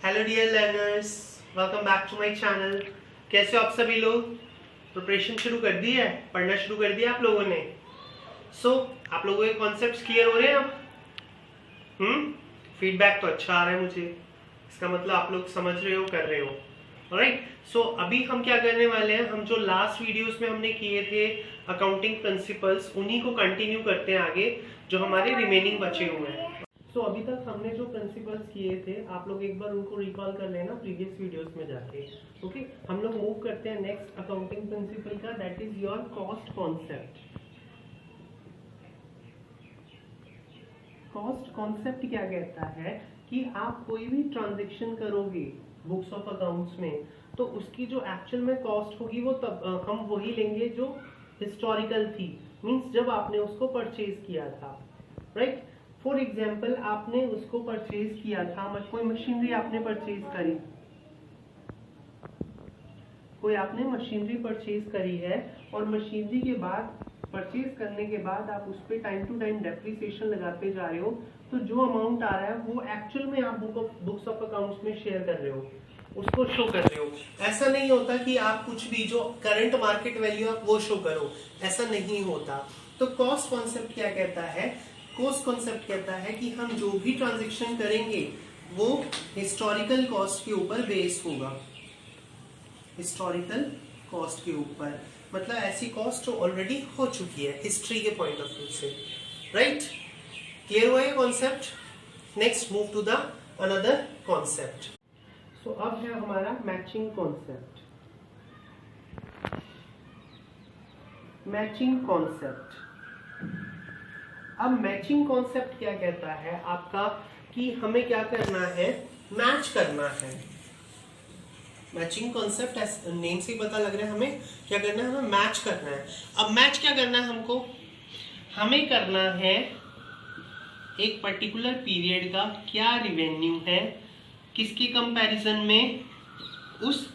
Hello dear learners, welcome back to my channel. कैसे हो आप सभी लोग? प्रिपरेशन शुरू कर दी है, पढ़ना शुरू कर दिया आप लोगों ने? आप लोगों के कॉन्सेप्ट्स क्लियर हो रहे हैं अब? फीडबैक तो अच्छा आ रहा है मुझे, इसका मतलब आप लोग समझ रहे हो, कर रहे हो। ऑलराइट, अभी हम क्या करने वाले हैं, हम जो लास्ट वीडियोस में हमने किए थे अकाउंटिंग प्रिंसिपल्स, उन्हीं को कंटिन्यू करते हैं आगे, जो हमारे रिमेनिंग बचे हुए हैं। अभी तक हमने जो प्रिंसिपल्स किए थे, आप लोग एक बार उनको रिकॉल कर लेना प्रीवियस वीडियोस में जाके। ओके, हम लोग मूव करते हैं नेक्स्ट अकाउंटिंग प्रिंसिपल का, that is your cost concept. Cost concept क्या कहता है कि आप कोई भी ट्रांजैक्शन करोगे बुक्स ऑफ अकाउंट्स में, तो उसकी जो एक्चुअल में कॉस्ट होगी वो तब हम वही लेंगे जो हिस्टोरिकल थी, मींस जब आपने उसको परचेज किया था। राइट, फॉर एग्जाम्पल आपने उसको परचेज किया था, कोई मशीनरी आपने परचेज करी, कोई आपने मशीनरी परचेज करी है, और मशीनरी के बाद परचेज करने के बाद आप उस पर टाइम टू टाइम डेप्रिसिएशन लगाते जा रहे हो, तो जो अमाउंट आ रहा है वो एक्चुअल में आप बुक्स ऑफ अकाउंट्स में शेयर कर रहे हो, उसको शो कर रहे हो। ऐसा नहीं होता कि आप कुछ भी जो करंट मार्केट वैल्यू आप वो शो करो, ऐसा नहीं होता। तो कॉस्ट कॉन्सेप्ट क्या कहता है? कॉस्ट कॉन्सेप्ट कहता है कि हम जो भी ट्रांजैक्शन करेंगे वो हिस्टोरिकल कॉस्ट के ऊपर बेस्ड होगा। हिस्टोरिकल कॉस्ट के ऊपर मतलब ऐसी कॉस्ट जो ऑलरेडी हो चुकी है हिस्ट्री के पॉइंट ऑफ व्यू से। राइट, क्लियर हुआ ये concept? Next move to the another concept. अब है हमारा मैचिंग कॉन्सेप्ट। मैचिंग कॉन्सेप्ट, अब मैचिंग कॉन्सेप्ट क्या कहता है आपका कि हमें क्या करना है, मैच करना है। मैचिंग कॉन्सेप्ट नेम से ही पता लग रहा है हमें क्या करना है, हमें मैच करना है। अब मैच क्या करना है हमको? हमें करना है एक पर्टिकुलर पीरियड का क्या रिवेन्यू है, किसके कंपैरिजन में, उस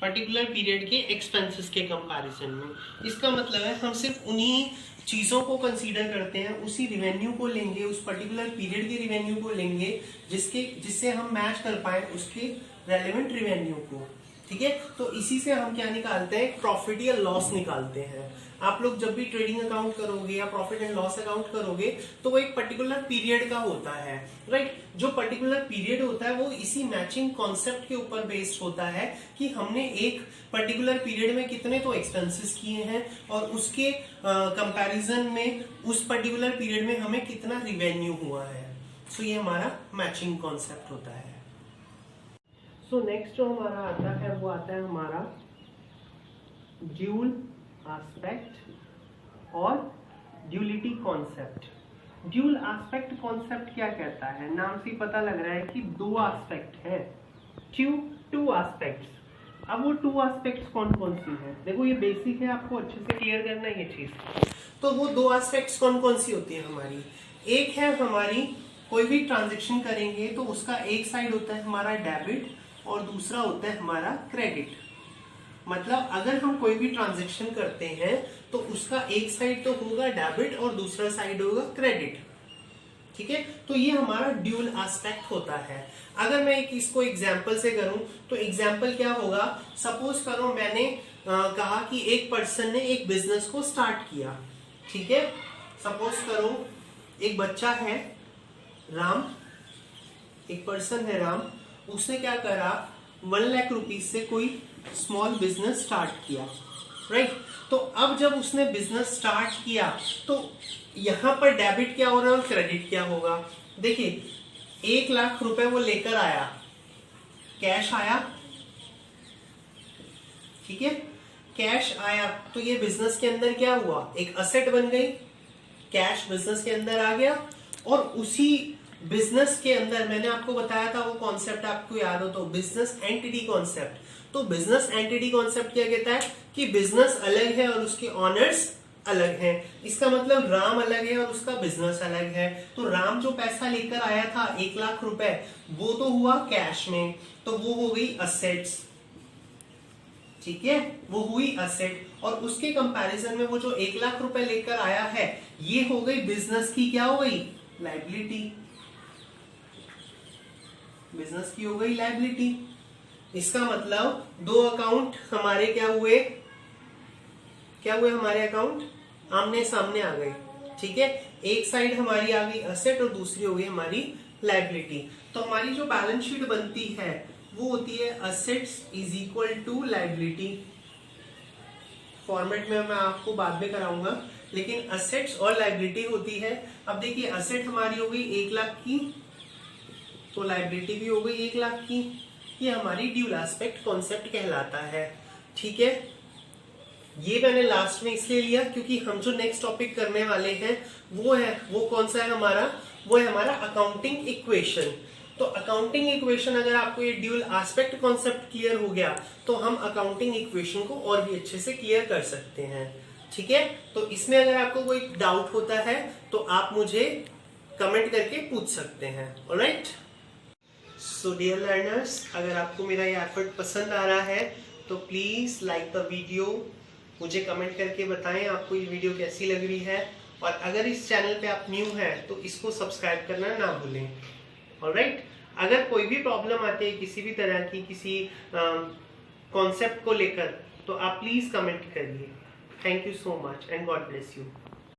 पर्टिकुलर पीरियड के एक्सपेंसेस के कंपैरिजन में। इसका मतलब है हम सिर्फ उन्हीं चीजों को कंसीडर करते हैं, उसी रिवेन्यू को लेंगे, उस पर्टिकुलर पीरियड के रिवेन्यू को लेंगे जिससे हम मैच कर पाए उसके रेलेवेंट रिवेन्यू को। ठीक है, तो इसी से हम क्या निकालते हैं, प्रॉफिट या लॉस निकालते हैं। आप लोग जब भी ट्रेडिंग अकाउंट करोगे या प्रॉफिट एंड लॉस अकाउंट करोगे तो वो एक पर्टिकुलर पीरियड का होता है। राइट, जो पर्टिकुलर पीरियड होता है वो इसी मैचिंग कॉन्सेप्ट के ऊपर बेस्ड होता है कि हमने एक पर्टिकुलर पीरियड में कितने तो एक्सपेंसेस किए हैं और उसके कंपैरिजन में उस पर्टिकुलर पीरियड में हमें कितना रिवेन्यू हुआ है। ये हमारा मैचिंग कॉन्सेप्ट होता है। नेक्स्ट जो हमारा आता है वो आता है हमारा ड्यूल एस्पेक्ट और duality concept. Dual aspect concept क्या कहता है? नाम से पता लग रहा है कि दो एस्पेक्ट है, टू एस्पेक्ट्स। अब वो टू एस्पेक्ट्स कौन कौन सी है? देखो ये बेसिक है, आपको अच्छे से क्लियर करना है ये चीज। तो वो दो एस्पेक्ट्स कौन कौन सी होती है हमारी? एक है हमारी, कोई भी ट्रांजेक्शन करेंगे तो उसका एक साइड होता है हमारा डेबिट और दूसरा होता है हमारा क्रेडिट। मतलब अगर हम कोई भी ट्रांजैक्शन करते हैं तो उसका एक साइड तो होगा डेबिट और दूसरा साइड होगा क्रेडिट। ठीक है, तो ये हमारा ड्यूल एस्पेक्ट होता है। अगर मैं इसको एग्जांपल से करूं तो एग्जांपल क्या होगा, सपोज करो मैंने कहा कि एक पर्सन ने एक बिजनेस को स्टार्ट किया। ठीक है, सपोज करो एक बच्चा है राम, एक पर्सन है राम, उसने क्या करा, 1 लाख रुपीज से कोई स्मॉल बिजनेस स्टार्ट किया। राइट, तो अब जब उसने बिजनेस स्टार्ट किया तो यहां पर डेबिट क्या हो रहा है और क्रेडिट क्या होगा? देखिए 1 लाख रुपए वो लेकर आया, कैश आया। ठीक है, कैश आया तो ये बिजनेस के अंदर क्या हुआ, एक असेट बन गई, कैश बिजनेस के अंदर आ गया। और उसी बिजनेस के अंदर मैंने आपको बताया था वो कॉन्सेप्ट आपको याद हो तो, बिजनेस एंटिटी कॉन्सेप्ट। तो बिजनेस एंटिटी कॉन्सेप्ट क्या कहता है कि बिजनेस अलग है और उसके ऑनर्स अलग हैं। इसका मतलब राम अलग है और उसका बिजनेस अलग है। तो राम जो पैसा लेकर आया था 1 लाख रुपए, वो तो हुआ कैश में, तो वो हो गई असेट्स। ठीक है, वो हुई असेट, और उसके कंपैरिजन में वो जो 1 लाख रुपए लेकर आया है ये हो गई बिजनेस की क्या हो गई, लायबिलिटी। बिजनेस की हो गई लायबिलिटी। इसका मतलब दो अकाउंट हमारे क्या हुए हमारे अकाउंट आमने सामने आ गए। ठीक है, एक साइड हमारी आ गई असेट और दूसरी हो गई हमारी लायबिलिटी। तो हमारी जो बैलेंस शीट बनती है वो होती है assets is equal to liability. Format में मैं आपको बाद में कराऊंगा, लेकिन असेट्स और लायबिलिटी होती है। अब देखिए असेट हमारी हो गई 1 लाख की, तो लायबिलिटी भी हो गई 1 लाख की। ये हमारी ड्यूल एस्पेक्ट कॉन्सेप्ट कहलाता है। ठीक है, ये मैंने लास्ट में इसलिए लिया क्योंकि हम जो नेक्स्ट टॉपिक करने वाले हैं वो कौन सा है हमारा, वो है हमारा अकाउंटिंग इक्वेशन। तो अकाउंटिंग इक्वेशन अगर आपको ये ड्यूल एस्पेक्ट कॉन्सेप्ट क्लियर हो गया तो हम अकाउंटिंग इक्वेशन को और भी अच्छे से क्लियर कर सकते हैं। ठीक है, तो इसमें अगर आपको कोई डाउट होता है तो आप मुझे कमेंट करके पूछ सकते हैं। ऑलराइट, सो डियर लर्नर्स, अगर आपको मेरा ये एफर्ट पसंद आ रहा है तो प्लीज लाइक द वीडियो, मुझे कमेंट करके बताएं आपको ये वीडियो कैसी लग रही है। और अगर इस चैनल पे आप न्यू हैं तो इसको सब्सक्राइब करना ना भूलें। ऑलराइट, अगर कोई भी प्रॉब्लम आती है किसी भी तरह की किसी कॉन्सेप्ट को लेकर तो आप प्लीज कमेंट करिए। Thank you so much and God bless you.